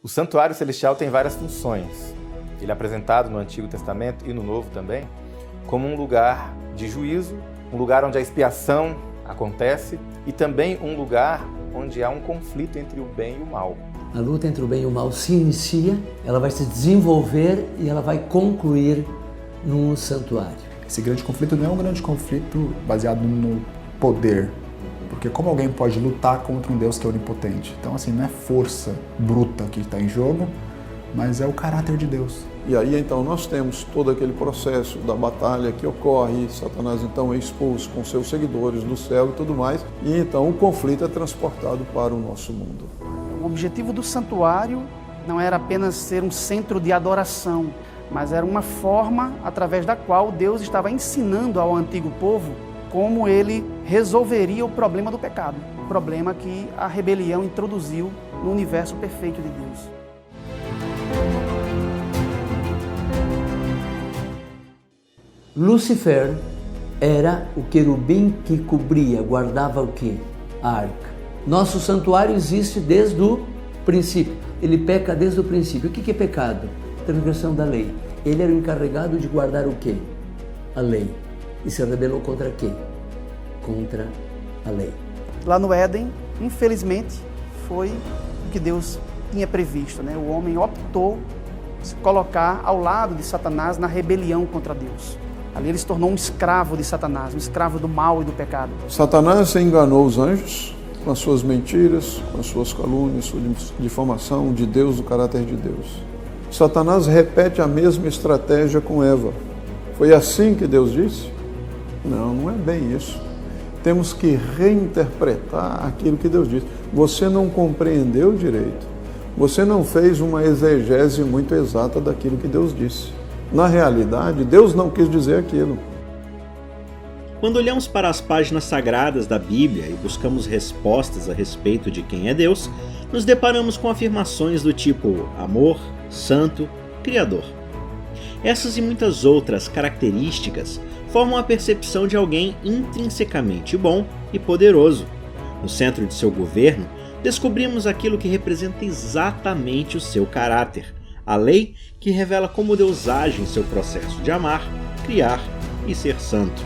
O santuário celestial tem várias funções. Ele é apresentado no Antigo Testamento e no Novo também como um lugar de juízo, um lugar onde a expiação acontece e também um lugar onde há um conflito entre o bem e o mal. A luta entre o bem e o mal se inicia, ela vai se desenvolver e ela vai concluir no santuário. Esse grande conflito não é um grande conflito baseado no poder, porque como alguém pode lutar contra um Deus que é onipotente? Então assim, não é força bruta que está em jogo, mas é o caráter de Deus. E aí então nós temos todo aquele processo da batalha que ocorre, Satanás então é expulso com seus seguidores do céu e tudo mais, e então o conflito é transportado para o nosso mundo. O objetivo do santuário não era apenas ser um centro de adoração, mas era uma forma através da qual Deus estava ensinando ao antigo povo como ele resolveria o problema do pecado, o problema que a rebelião introduziu no universo perfeito de Deus. Lúcifer era o querubim que cobria, guardava o quê? A arca. Nosso santuário existe desde o princípio. Ele peca desde o princípio. O que é pecado? Transgressão da lei. Ele era o encarregado de guardar o quê? A lei. E se rebelou contra quê? Contra a lei. Lá no Éden, infelizmente, foi o que Deus tinha previsto, né? O homem optou se colocar ao lado de Satanás na rebelião contra Deus. Ali ele se tornou um escravo de Satanás, um escravo do mal e do pecado. Satanás enganou os anjos com as suas mentiras, com as suas calúnias, sua difamação de Deus, do caráter de Deus. Satanás repete a mesma estratégia com Eva. Foi assim que Deus disse? Não, não é bem isso. Temos que reinterpretar aquilo que Deus disse. Você não compreendeu direito. Você não fez uma exegese muito exata daquilo que Deus disse. Na realidade, Deus não quis dizer aquilo. Quando olhamos para as páginas sagradas da Bíblia e buscamos respostas a respeito de quem é Deus, nos deparamos com afirmações do tipo amor, santo, criador. Essas e muitas outras características formam a percepção de alguém intrinsecamente bom e poderoso. No centro de seu governo, descobrimos aquilo que representa exatamente o seu caráter, a lei que revela como Deus age em seu processo de amar, criar e ser santo.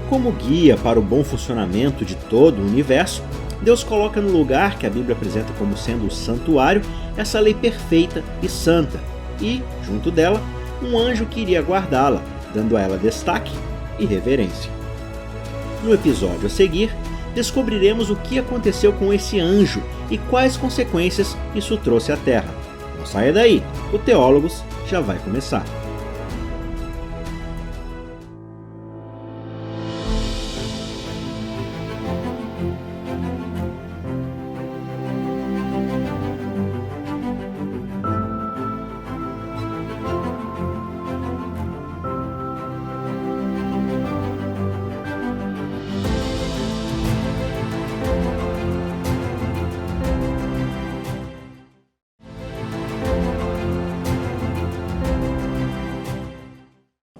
Como guia para o bom funcionamento de todo o universo, Deus coloca no lugar que a Bíblia apresenta como sendo o santuário essa lei perfeita e santa e, junto dela, um anjo que iria guardá-la, dando a ela destaque e reverência. No episódio a seguir, descobriremos o que aconteceu com esse anjo e quais consequências isso trouxe à Terra. Não saia daí, o Teólogos já vai começar.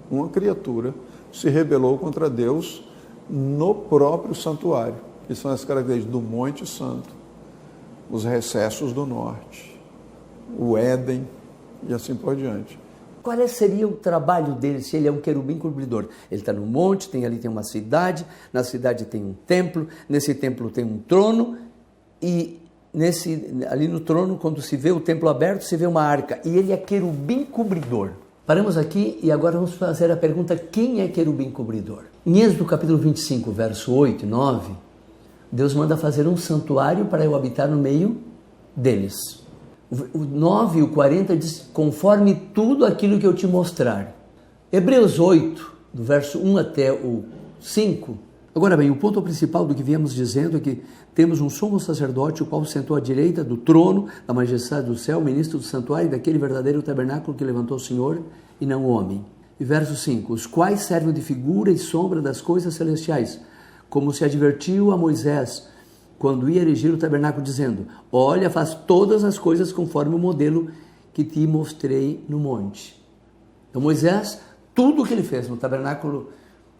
Uma criatura se rebelou contra Deus no próprio santuário, que são as características do Monte Santo, os recessos do norte, o Éden e assim por diante. Qual seria o trabalho dele se ele é um querubim cobridor? Ele está no monte, ali tem uma cidade, na cidade tem um templo, nesse templo tem um trono e ali no trono, quando se vê o templo aberto, se vê uma arca e ele é querubim cobridor. Paramos aqui e agora vamos fazer a pergunta: quem é querubim cobridor? Em Êxodo capítulo 25, verso 8 e 9, Deus manda fazer um santuário para eu habitar no meio deles. O 9 e o 40 diz: conforme tudo aquilo que eu te mostrar. Hebreus 8, do verso 1 até o 5. Agora bem, o ponto principal do que viemos dizendo é que temos um sumo sacerdote, o qual sentou à direita do trono da majestade do céu, ministro do santuário, daquele verdadeiro tabernáculo que levantou o Senhor e não o homem. E verso 5, os quais servem de figura e sombra das coisas celestiais, como se advertiu a Moisés, quando ia erigir o tabernáculo, dizendo: olha, faz todas as coisas conforme o modelo que te mostrei no monte. Então Moisés, tudo o que ele fez no tabernáculo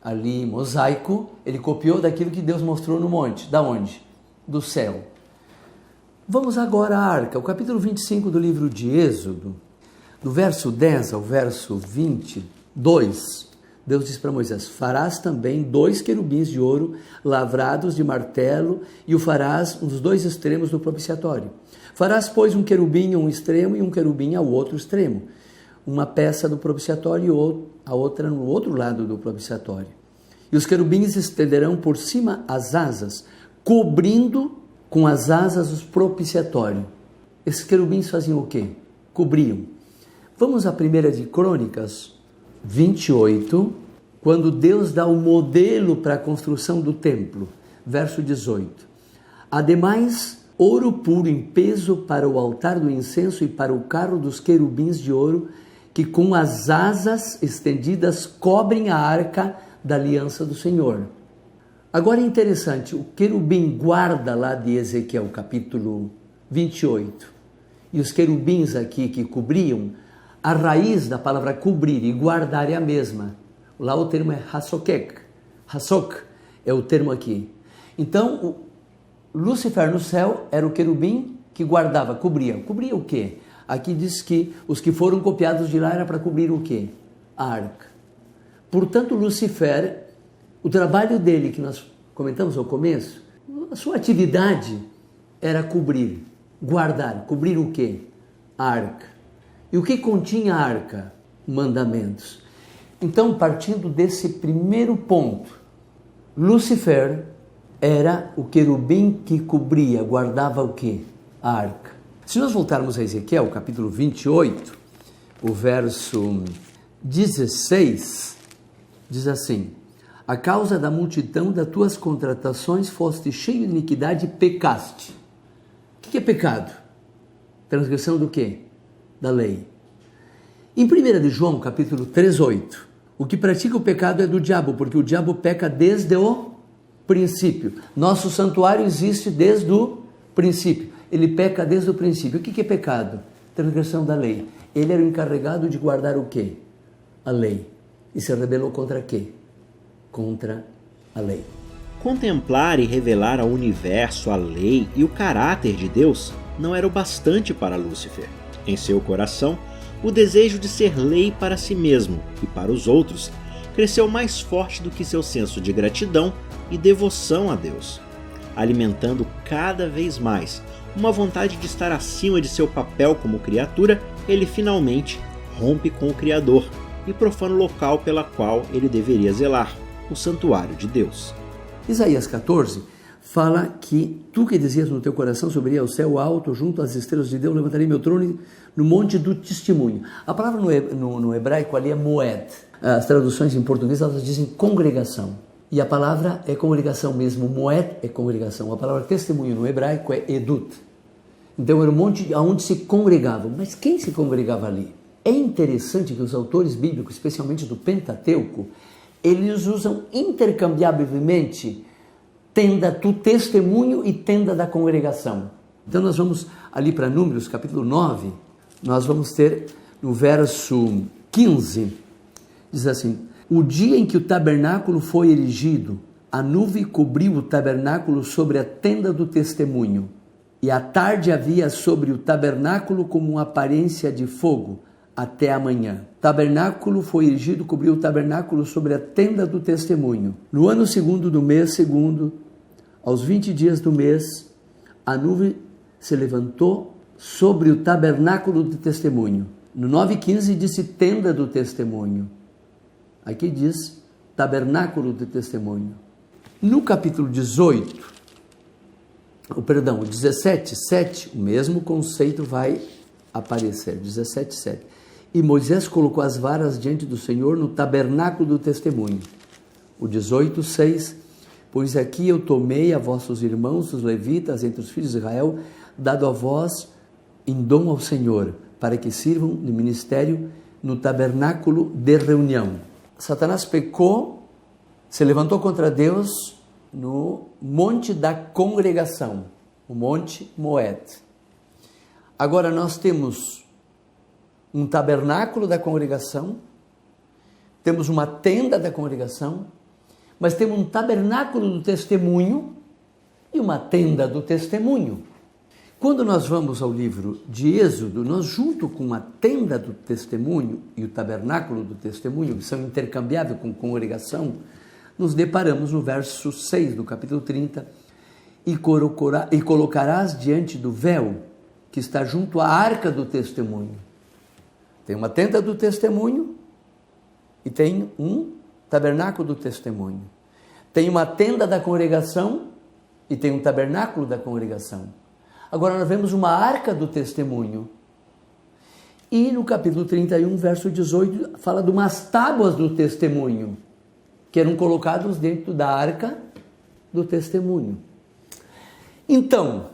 ali mosaico, ele copiou daquilo que Deus mostrou no monte. Da onde? Do céu. Vamos agora à arca, o capítulo 25 do livro de Êxodo, do verso 10 ao verso 22, Deus diz para Moisés: farás também 2 querubins de ouro lavrados de martelo e o farás nos 2 extremos do propiciatório. Farás, pois, um querubim a um extremo e um querubim ao outro extremo, uma peça do propiciatório e a outra no outro lado do propiciatório. E os querubins estenderão por cima as asas, cobrindo com as asas o propiciatório. Esses querubins faziam o quê? Cobriam. Vamos à 1 de Crônicas 28, quando Deus dá o modelo para a construção do templo. Verso 18. Ademais, ouro puro em peso para o altar do incenso e para o carro dos querubins de ouro, que com as asas estendidas cobrem a arca da aliança do Senhor. Agora é interessante, o querubim guarda lá de Ezequiel, capítulo 28, e os querubins aqui que cobriam, a raiz da palavra cobrir e guardar é a mesma. Lá o termo é hasokek. Hasok é o termo aqui. Então, Lúcifer no céu era o querubim que guardava, cobria. Cobria o quê? Aqui diz que os que foram copiados de lá era para cobrir o quê? A arca. Portanto, Lúcifer, o trabalho dele, que nós comentamos ao começo, a sua atividade era cobrir, guardar. Cobrir o quê? A arca. E o que continha a arca? Mandamentos. Então, partindo desse primeiro ponto, Lúcifer era o querubim que cobria, guardava o quê? A arca. Se nós voltarmos a Ezequiel, capítulo 28, o verso 16, diz assim: a causa da multidão das tuas contratações foste cheio de iniquidade e pecaste. O que é pecado? Transgressão do quê? Da lei. Em 1 de João, capítulo 3:8, o que pratica o pecado é do diabo, porque o diabo peca desde o princípio. Nosso santuário existe desde o princípio. Ele peca desde o princípio. O que é pecado? Transgressão da lei. Ele era o encarregado de guardar o quê? A lei. E se rebelou contra quê? Contra a lei. Contemplar e revelar ao universo a lei e o caráter de Deus não era o bastante para Lúcifer. Em seu coração, o desejo de ser lei para si mesmo e para os outros cresceu mais forte do que seu senso de gratidão e devoção a Deus, alimentando cada vez mais uma vontade de estar acima de seu papel como criatura. Ele finalmente rompe com o Criador e profana o local pela qual ele deveria zelar, o santuário de Deus. Isaías 14 fala que tu que dizias no teu coração, subiria ao céu alto, junto às estrelas de Deus, levantarei meu trono no monte do testemunho. A palavra no hebraico ali é moed. As traduções em português elas dizem congregação. E a palavra é congregação mesmo, moed é congregação. A palavra testemunho no hebraico é edut. Então era um monte onde se congregavam. Mas quem se congregava ali? É interessante que os autores bíblicos, especialmente do Pentateuco, eles usam intercambiavelmente tenda do testemunho e tenda da congregação. Então nós vamos ali para Números, capítulo 9, nós vamos ter no verso 15, diz assim: o dia em que o tabernáculo foi erigido, a nuvem cobriu o tabernáculo sobre a tenda do testemunho, e à tarde havia sobre o tabernáculo como uma aparência de fogo, até amanhã. O tabernáculo foi erigido, cobriu o tabernáculo sobre a tenda do testemunho. No ano segundo do mês segundo, aos 20 dias do mês, a nuvem se levantou sobre o tabernáculo do testemunho. No 9:15 disse tenda do testemunho. Aqui diz tabernáculo do testemunho. No capítulo 17:7, o mesmo conceito vai aparecer. 17:7. E Moisés colocou as varas diante do Senhor no tabernáculo do testemunho. O 18:6. Pois aqui eu tomei a vossos irmãos, os levitas, entre os filhos de Israel, dado a vós em dom ao Senhor, para que sirvam de ministério no tabernáculo de reunião. Satanás pecou, se levantou contra Deus no monte da congregação, o monte Moed. Agora nós temos um tabernáculo da congregação, temos uma tenda da congregação, mas temos um tabernáculo do testemunho e uma tenda do testemunho. Quando nós vamos ao livro de Êxodo, nós, junto com a tenda do testemunho e o tabernáculo do testemunho, que são intercambiáveis com congregação, nos deparamos no verso 6 do capítulo 30, e colocarás diante do véu que está junto à arca do testemunho. Tem uma tenda do testemunho e tem um tabernáculo do testemunho. Tem uma tenda da congregação e tem um tabernáculo da congregação. Agora nós vemos uma arca do testemunho. E no capítulo 31, verso 18, fala de umas tábuas do testemunho, que eram colocados dentro da arca do testemunho. Então,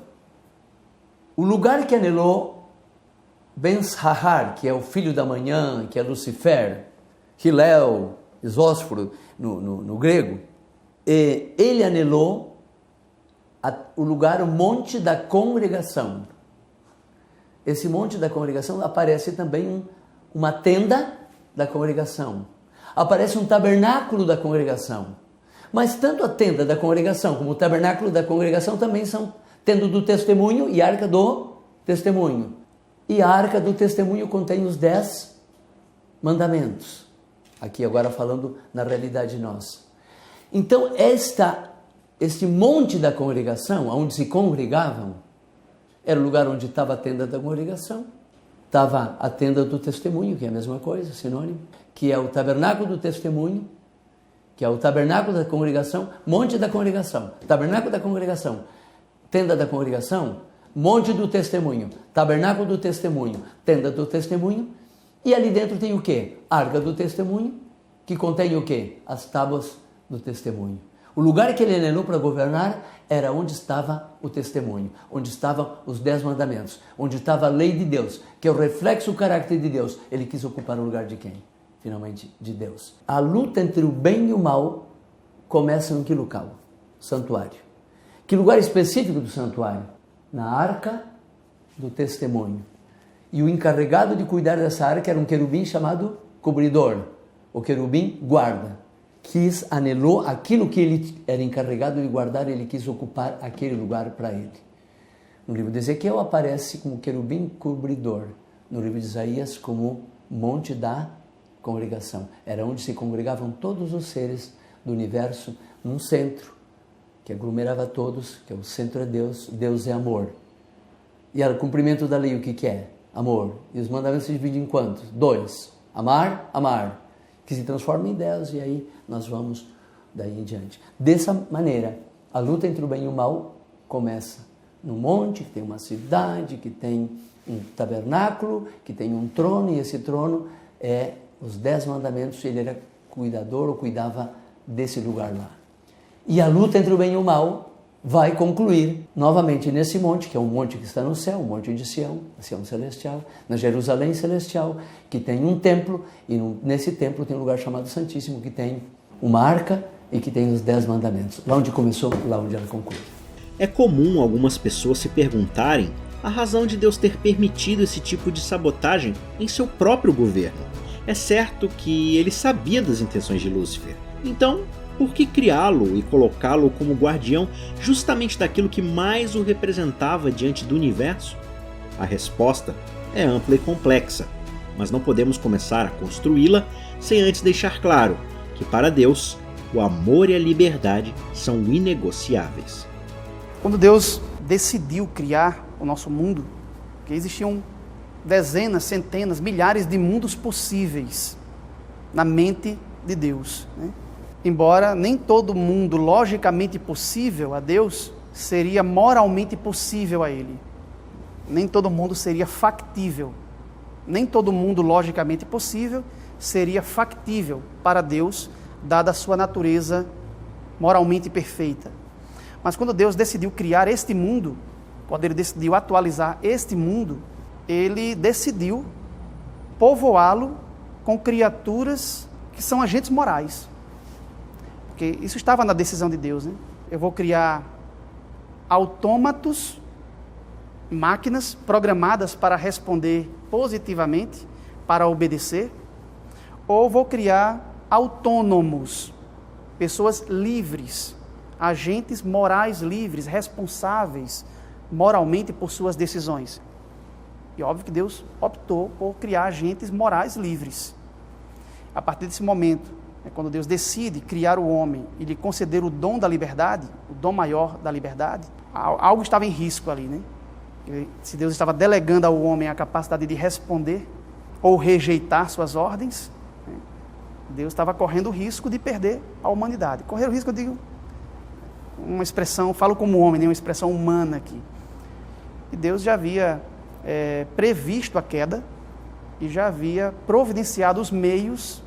o lugar que anelou Ben-Sahar, que é o filho da manhã, que é Lucifer, Hillel, Isósforo no grego, ele anelou o lugar, o monte da congregação. Esse monte da congregação aparece também uma tenda da congregação. Aparece um tabernáculo da congregação. Mas tanto a tenda da congregação como o tabernáculo da congregação também são tenda do testemunho e arca do testemunho. E a arca do testemunho contém os 10 mandamentos. Aqui agora falando na realidade nossa. Então este monte da congregação, onde se congregavam, era o lugar onde estava a tenda da congregação, estava a tenda do testemunho, que é a mesma coisa, sinônimo, que é o tabernáculo do testemunho, que é o tabernáculo da congregação, monte da congregação, tabernáculo da congregação, tenda da congregação, monte do testemunho, tabernáculo do testemunho, tenda do testemunho, e ali dentro tem o quê? Arca do testemunho, que contém o quê? As tábuas do testemunho. O lugar que ele anelou para governar era onde estava o testemunho, onde estavam os 10 mandamentos, onde estava a lei de Deus, que é o reflexo do caráter de Deus. Ele quis ocupar o lugar de quem? Finalmente, de Deus. A luta entre o bem e o mal começa em que local? Santuário. Que lugar específico do santuário? Na arca do testemunho. E o encarregado de cuidar dessa arca era um querubim chamado cobridor, o querubim guarda. Anelou aquilo que ele era encarregado de guardar, ele quis ocupar aquele lugar para ele. No livro de Ezequiel aparece como querubim cobridor, no livro de Isaías como monte da congregação. Era onde se congregavam todos os seres do universo, num centro, que aglomerava todos, que é o centro é Deus, Deus é amor. E o cumprimento da lei, o que é? Amor. E os mandamentos se dividem em quantos? 2. Amar, amar. Que se transforma em 10 e aí nós vamos daí em diante. Dessa maneira, a luta entre o bem e o mal começa no monte, que tem uma cidade, que tem um tabernáculo, que tem um trono, e esse trono é os 10 mandamentos, ele era cuidador ou cuidava desse lugar lá. E a luta entre o bem e o mal vai concluir novamente nesse monte, que é um monte que está no céu, o monte de Sião, a Sião celestial, na Jerusalém celestial, que tem um templo, e nesse templo tem um lugar chamado Santíssimo, que tem uma arca e que tem os 10 mandamentos. Lá onde começou, lá onde ela conclui. É comum algumas pessoas se perguntarem a razão de Deus ter permitido esse tipo de sabotagem em seu próprio governo. É certo que ele sabia das intenções de Lúcifer. Então, por que criá-lo e colocá-lo como guardião justamente daquilo que mais o representava diante do universo? A resposta é ampla e complexa, mas não podemos começar a construí-la sem antes deixar claro que para Deus o amor e a liberdade são inegociáveis. Quando Deus decidiu criar o nosso mundo, que existiam dezenas, centenas, milhares de mundos possíveis na mente de Deus, né? Embora nem todo mundo logicamente possível a Deus seria moralmente possível a Ele. Nem todo mundo seria factível. Nem todo mundo logicamente possível seria factível para Deus, dada a sua natureza moralmente perfeita. Mas quando Deus decidiu criar este mundo, quando Ele decidiu atualizar este mundo, Ele decidiu povoá-lo com criaturas que são agentes morais. Porque isso estava na decisão de Deus, né? Eu vou criar autômatos, máquinas programadas para responder positivamente, para obedecer, ou vou criar autônomos, pessoas livres, agentes morais livres, responsáveis moralmente por suas decisões. E óbvio que Deus optou por criar agentes morais livres. A partir desse momento, quando Deus decide criar o homem e lhe conceder o dom da liberdade, o dom maior da liberdade, algo estava em risco ali, né? Se Deus estava delegando ao homem a capacidade de responder ou rejeitar suas ordens, Deus estava correndo o risco de perder a humanidade. Correr o risco, eu digo, uma expressão, falo como homem, né? Uma expressão humana aqui. E Deus já havia previsto a queda e já havia providenciado os meios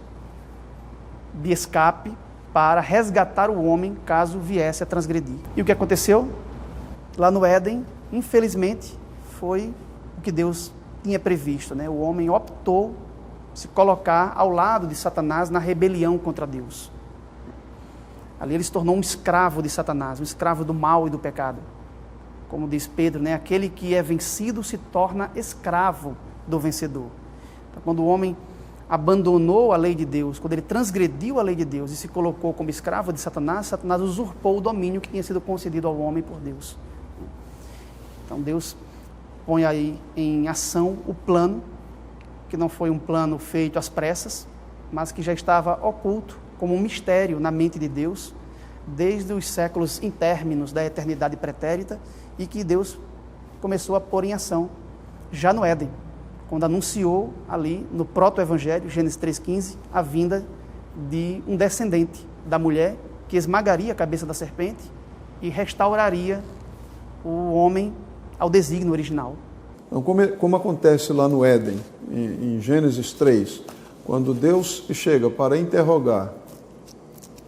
de escape para resgatar o homem caso viesse a transgredir. E o que aconteceu? Lá no Éden, infelizmente, foi o que Deus tinha previsto, né? O homem optou se colocar ao lado de Satanás na rebelião contra Deus. Ali ele se tornou um escravo de Satanás, um escravo do mal e do pecado. Como diz Pedro, né? Aquele que é vencido se torna escravo do vencedor. Então, quando o homem abandonou a lei de Deus, quando ele transgrediu a lei de Deus e se colocou como escravo de Satanás, Satanás usurpou o domínio que tinha sido concedido ao homem por Deus. Então Deus põe aí em ação o plano, que não foi um plano feito às pressas, mas que já estava oculto como um mistério na mente de Deus, desde os séculos intérminos da eternidade pretérita, e que Deus começou a pôr em ação já no Éden, quando anunciou ali no proto-evangelho, Gênesis 3,15, a vinda de um descendente da mulher que esmagaria a cabeça da serpente e restauraria o homem ao desígnio original. Então, como acontece lá no Éden, em Gênesis 3, quando Deus chega para interrogar,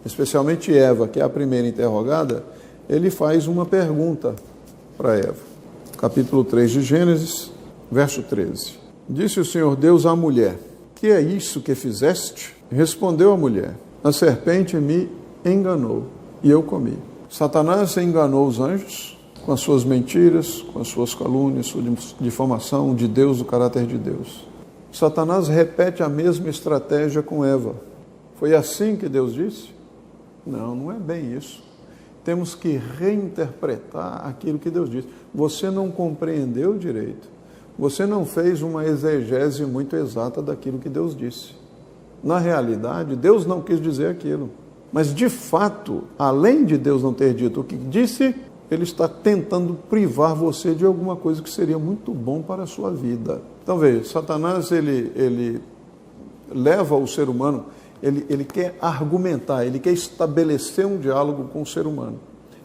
especialmente Eva, que é a primeira interrogada, ele faz uma pergunta para Eva. Capítulo 3 de Gênesis, verso 13. Disse o Senhor Deus à mulher: que é isso que fizeste? Respondeu a mulher: a serpente me enganou e eu comi. Satanás enganou os anjos com as suas mentiras, com as suas calúnias, sua difamação de Deus, do caráter de Deus. Satanás repete a mesma estratégia com Eva. Foi assim que Deus disse? Não, não é bem isso. Temos que reinterpretar aquilo que Deus disse. Você não compreendeu direito. Você não fez uma exegese muito exata daquilo que Deus disse. Na realidade, Deus não quis dizer aquilo. Mas, de fato, além de Deus não ter dito o que disse, Ele está tentando privar você de alguma coisa que seria muito bom para a sua vida. Então, veja, Satanás, ele leva o ser humano, ele quer argumentar, ele quer estabelecer um diálogo com o ser humano.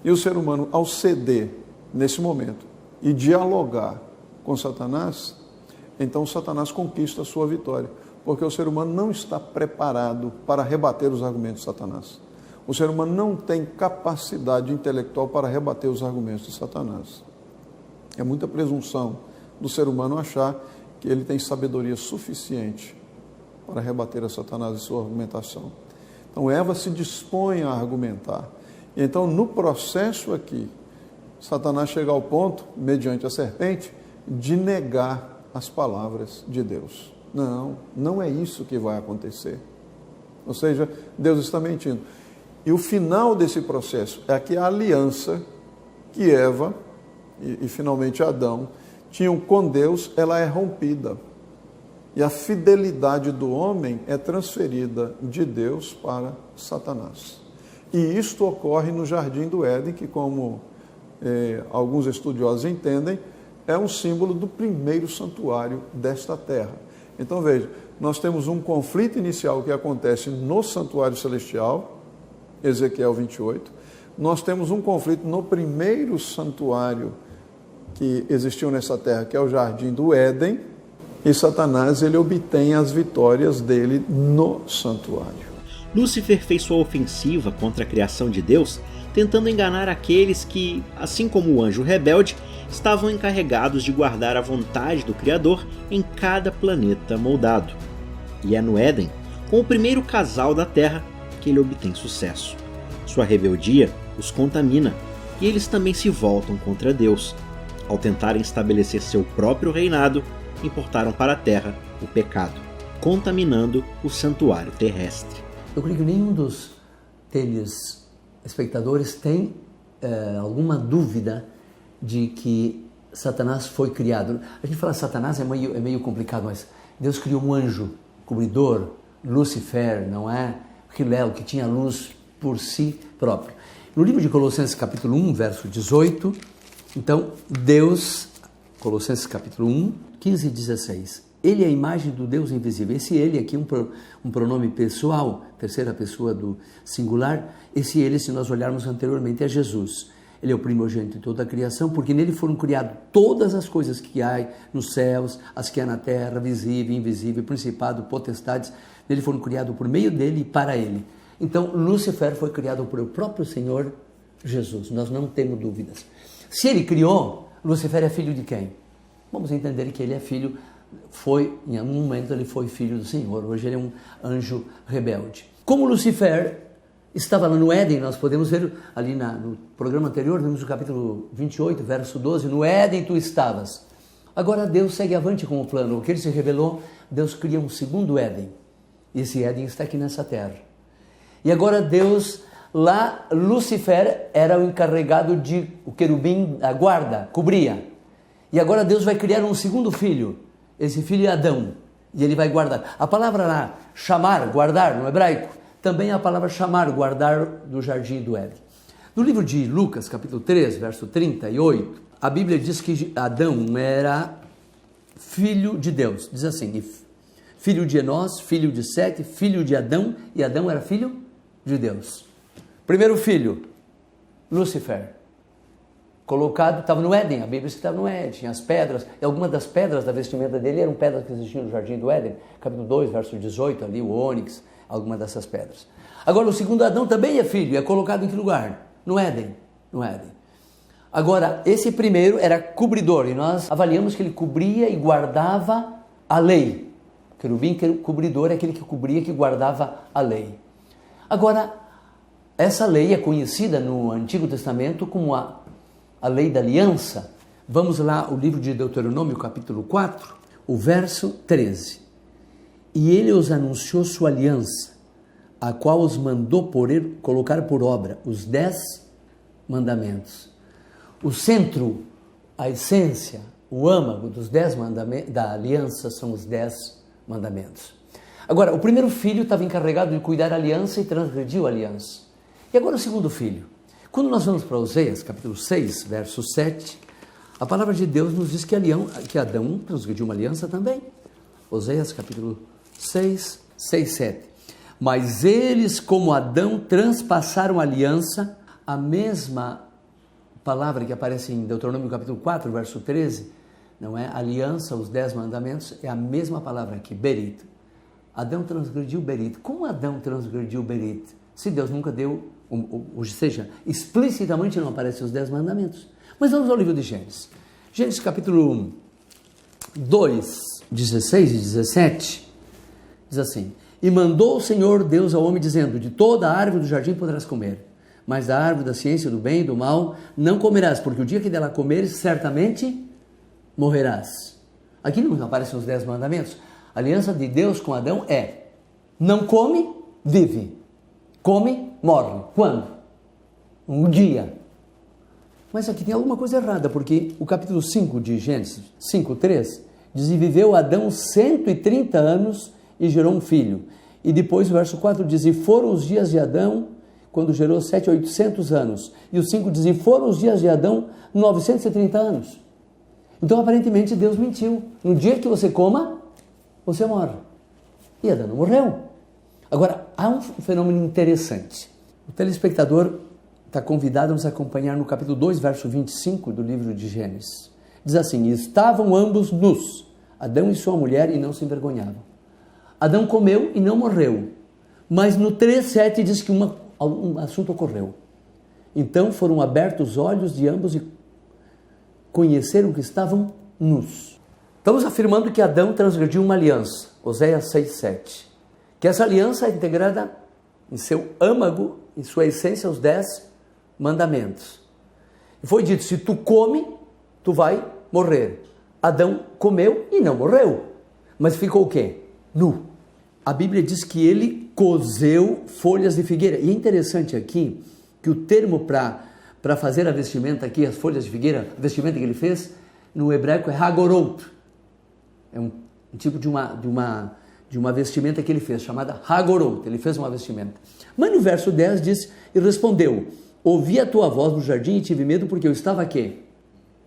E o ser humano, ao ceder nesse momento e dialogar com Satanás, então Satanás conquista a sua vitória, porque o ser humano não está preparado para rebater os argumentos de Satanás. O ser humano não tem capacidade intelectual para rebater os argumentos de Satanás. É muita presunção do ser humano achar que ele tem sabedoria suficiente para rebater a Satanás e sua argumentação. Então Eva se dispõe a argumentar. E então, no processo aqui, Satanás chega ao ponto, mediante a serpente, de negar as palavras de Deus. Não, não é isso que vai acontecer. Ou seja, Deus está mentindo. E o final desse processo é que a aliança que Eva e finalmente Adão tinham com Deus, ela é rompida. E a fidelidade do homem é transferida de Deus para Satanás. E isto ocorre no Jardim do Éden, que, como alguns estudiosos entendem, é um símbolo do primeiro santuário desta terra. Então, veja, nós temos um conflito inicial que acontece no santuário celestial, Ezequiel 28. Nós temos um conflito no primeiro santuário que existiu nessa terra, que é o Jardim do Éden, e Satanás, ele obtém as vitórias dele no santuário. Lúcifer fez sua ofensiva contra a criação de Deus, tentando enganar aqueles que, assim como o anjo rebelde, estavam encarregados de guardar a vontade do Criador em cada planeta moldado. E é no Éden, com o primeiro casal da Terra, que ele obtém sucesso. Sua rebeldia os contamina, e eles também se voltam contra Deus. Ao tentarem estabelecer seu próprio reinado, importaram para a Terra o pecado, contaminando o santuário terrestre. Eu creio que nenhum dos telespectadores tem alguma dúvida de que Satanás foi criado. A gente fala Satanás é meio complicado, mas Deus criou um anjo cobridor, Lúcifer, não é? Hillel, que tinha luz por si próprio. No livro de Colossenses capítulo 1, verso 18, então Deus, Colossenses capítulo 1, 15 e 16, ele é a imagem do Deus invisível. Esse ele aqui, um pronome pessoal, terceira pessoa do singular, esse ele, se nós olharmos anteriormente, é Jesus. Ele é o primogênito de toda a criação, porque nele foram criadas todas as coisas que há nos céus, as que há na terra, visível, invisível, principado, potestades. Nele foram criados por meio dele e para ele. Então, Lúcifer foi criado por o próprio Senhor Jesus. Nós não temos dúvidas. Se ele criou, Lúcifer é filho de quem? Vamos entender que ele é filho, em algum momento ele foi filho do Senhor. Hoje ele é um anjo rebelde. Como Lúcifer estava lá no Éden, nós podemos ver ali no programa anterior, vimos o capítulo 28, verso 12, no Éden tu estavas. Agora Deus segue avante com o plano. O que ele se revelou, Deus cria um segundo Éden. E esse Éden está aqui nessa terra. E agora Deus, lá, Lúcifer era o encarregado de, o querubim, a guarda, cobria. E agora Deus vai criar um segundo filho. Esse filho é Adão. E ele vai guardar. A palavra lá, chamar, guardar, no hebraico, também é a palavra chamar, guardar do jardim do Éden. No livro de Lucas, capítulo 3, verso 38, a Bíblia diz que Adão era filho de Deus. Diz assim, filho de Enós, filho de Sete, filho de Adão, e Adão era filho de Deus. Primeiro filho, Lúcifer, colocado, estava no Éden, a Bíblia diz que estava no Éden, tinha as pedras, e algumas das pedras da vestimenta dele eram pedras que existiam no jardim do Éden, capítulo 2, verso 18, ali o ônix, alguma dessas pedras. Agora, o segundo Adão também é filho, é colocado em que lugar? No Éden. No Éden. Agora, esse primeiro era cobridor, e nós avaliamos que ele cobria e guardava a lei. Querubim cobridor é aquele que cobria, que guardava a lei. Agora, essa lei é conhecida no Antigo Testamento como a lei da aliança. Vamos lá, o livro de Deuteronômio, capítulo 4, o verso 13. E ele os anunciou sua aliança, a qual os mandou colocar por obra os 10 mandamentos. O centro, a essência, o âmago dos 10 mandamentos da aliança são os 10 mandamentos. Agora, o primeiro filho estava encarregado de cuidar da aliança e transgrediu a aliança. E agora o segundo filho. Quando nós vamos para Oséias, capítulo 6, verso 7, a palavra de Deus nos diz que Adão transgrediu uma aliança também. Oséias, capítulo 6, 7. Mas eles, como Adão, transpassaram a aliança, a mesma palavra que aparece em Deuteronômio capítulo 4, verso 13, não é? Aliança, os 10 mandamentos, é a mesma palavra aqui, berit. Adão transgrediu berit. Como Adão transgrediu berit? Se Deus nunca deu, ou seja, explicitamente não aparecem os 10 mandamentos. Mas vamos ao livro de Gênesis. Gênesis capítulo 2, 16 e 17, diz assim: E mandou o Senhor Deus ao homem, dizendo: De toda a árvore do jardim poderás comer, mas da árvore da ciência do bem e do mal não comerás, porque o dia que dela comeres, certamente morrerás. Aqui não aparecem os 10 mandamentos. A aliança de Deus com Adão é: não come, vive. Come, morre. Quando? Um dia. Mas aqui tem alguma coisa errada, porque o capítulo 5 de Gênesis, 5:3, diz: E viveu Adão 130 anos e gerou um filho. E depois o verso 4 diz: E foram os dias de Adão, quando gerou 800 anos. E o 5 diz: E foram os dias de Adão 930 anos. Então, aparentemente, Deus mentiu. No dia que você coma, você morre. E Adão não morreu. Agora, há um fenômeno interessante. O telespectador está convidado a nos acompanhar no capítulo 2, verso 25 do livro de Gênesis. Diz assim: E estavam ambos nus, Adão e sua mulher, e não se envergonhavam. Adão comeu e não morreu. Mas no 3:7 diz que um assunto ocorreu. Então foram abertos os olhos de ambos e conheceram que estavam nus. Estamos afirmando que Adão transgrediu uma aliança, Oséias 6:7. Que essa aliança é integrada em seu âmago, em sua essência, os 10 mandamentos. E foi dito: se tu come, tu vai morrer. Adão comeu e não morreu. Mas ficou o quê? Nu. A Bíblia diz que ele cozeu folhas de figueira. E é interessante aqui que o termo para fazer a vestimenta aqui, as folhas de figueira, a vestimenta que ele fez, no hebraico é hagorot. É um tipo de uma vestimenta que ele fez, chamada hagorot. Ele fez uma vestimenta. Mas no verso 10 diz, e respondeu, ouvi a tua voz no jardim e tive medo porque eu estava aqui,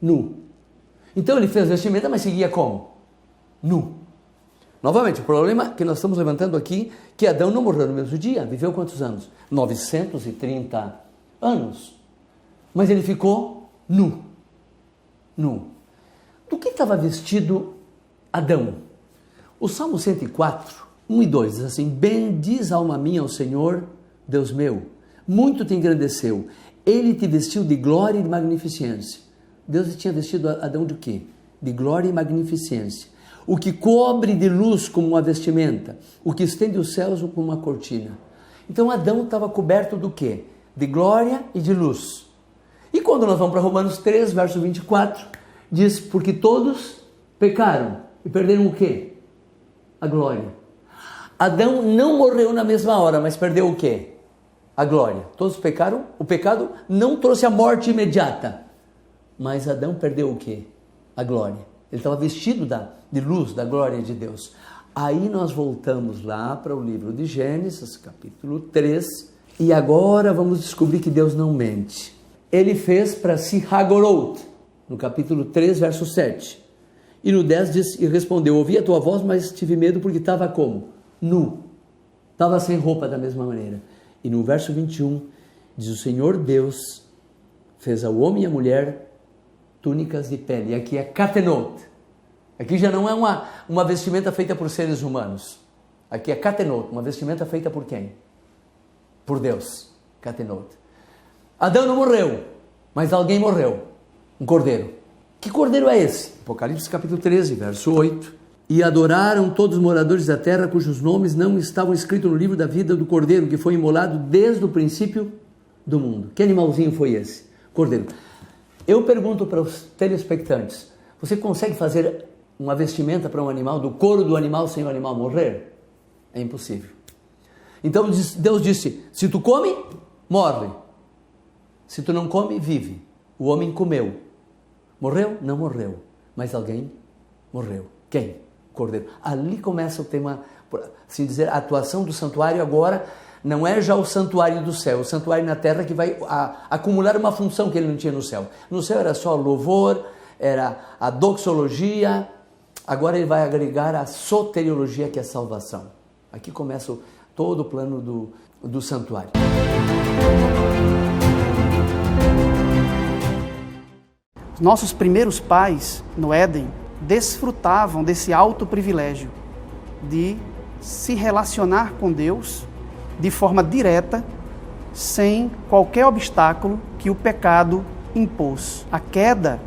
nu. Então ele fez vestimenta, mas seguia como? Nu. Novamente, o problema que nós estamos levantando aqui, que Adão não morreu no mesmo dia. Viveu quantos anos? 930 anos. Mas ele ficou nu. Nu. Do que estava vestido Adão? O Salmo 104, 1 e 2 diz assim, bendiz alma minha ao Senhor, Deus meu, muito te engrandeceu. Ele te vestiu de glória e de magnificência. Deus tinha vestido Adão de quê? De glória e magnificência. O que cobre de luz como uma vestimenta, o que estende os céus como uma cortina. Então Adão estava coberto do quê? De glória e de luz. E quando nós vamos para Romanos 3, verso 24, diz, porque todos pecaram e perderam o quê? A glória. Adão não morreu na mesma hora, mas perdeu o quê? A glória. Todos pecaram, o pecado não trouxe a morte imediata, mas Adão perdeu o quê? A glória. Ele estava vestido de luz, da glória de Deus. Aí nós voltamos lá para o livro de Gênesis, capítulo 3, e agora vamos descobrir que Deus não mente. Ele fez para si hagorot, no capítulo 3, verso 7. E no 10 diz, e respondeu, ouvi a tua voz, mas tive medo porque estava como? Nu. Estava sem roupa da mesma maneira. E no verso 21, diz, o Senhor Deus fez ao homem e à mulher túnicas de pele. E aqui é katenot. Aqui já não é uma vestimenta feita por seres humanos. Aqui é katenot, uma vestimenta feita por quem? Por Deus. Katenot. Adão não morreu, mas alguém morreu. Um cordeiro. Que cordeiro é esse? Apocalipse capítulo 13, verso 8. E adoraram todos os moradores da terra cujos nomes não estavam escritos no livro da vida do cordeiro que foi imolado desde o princípio do mundo. Que animalzinho foi esse? Cordeiro. Eu pergunto para os telespectantes, você consegue fazer uma vestimenta para um animal, do couro do animal, sem o animal morrer? É impossível. Então Deus disse, se tu come, morre. Se tu não come, vive. O homem comeu. Morreu? Não morreu. Mas alguém morreu. Quem? O cordeiro. Ali começa o tema, assim dizer, a atuação do santuário agora não é já o santuário do céu, o santuário na terra que vai acumular uma função que ele não tinha no céu. No céu era só louvor, era a doxologia, agora ele vai agregar a soteriologia, que é a salvação. Aqui começa todo o plano do santuário. Nossos primeiros pais, no Éden, desfrutavam desse alto privilégio de se relacionar com Deus de forma direta, sem qualquer obstáculo que o pecado impôs. A queda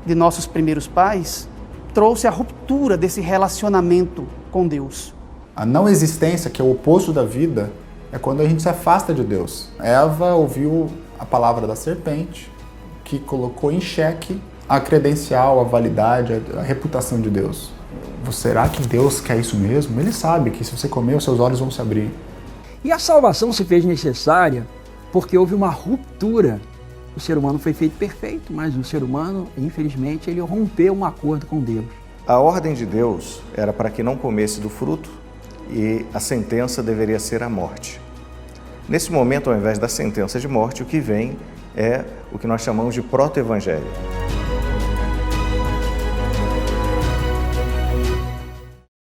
de nossos primeiros pais trouxe a ruptura desse relacionamento com Deus. A não existência, que é o oposto da vida, é quando a gente se afasta de Deus. Eva ouviu a palavra da serpente, que colocou em xeque a credencial, a validade, a reputação de Deus. Será que Deus quer isso mesmo? Ele sabe que se você comer, os seus olhos vão se abrir. E a salvação se fez necessária porque houve uma ruptura. O ser humano foi feito perfeito, mas o ser humano, infelizmente, ele rompeu um acordo com Deus. A ordem de Deus era para que não comesse do fruto e a sentença deveria ser a morte. Nesse momento, ao invés da sentença de morte, o que vem é o que nós chamamos de proto-evangelho.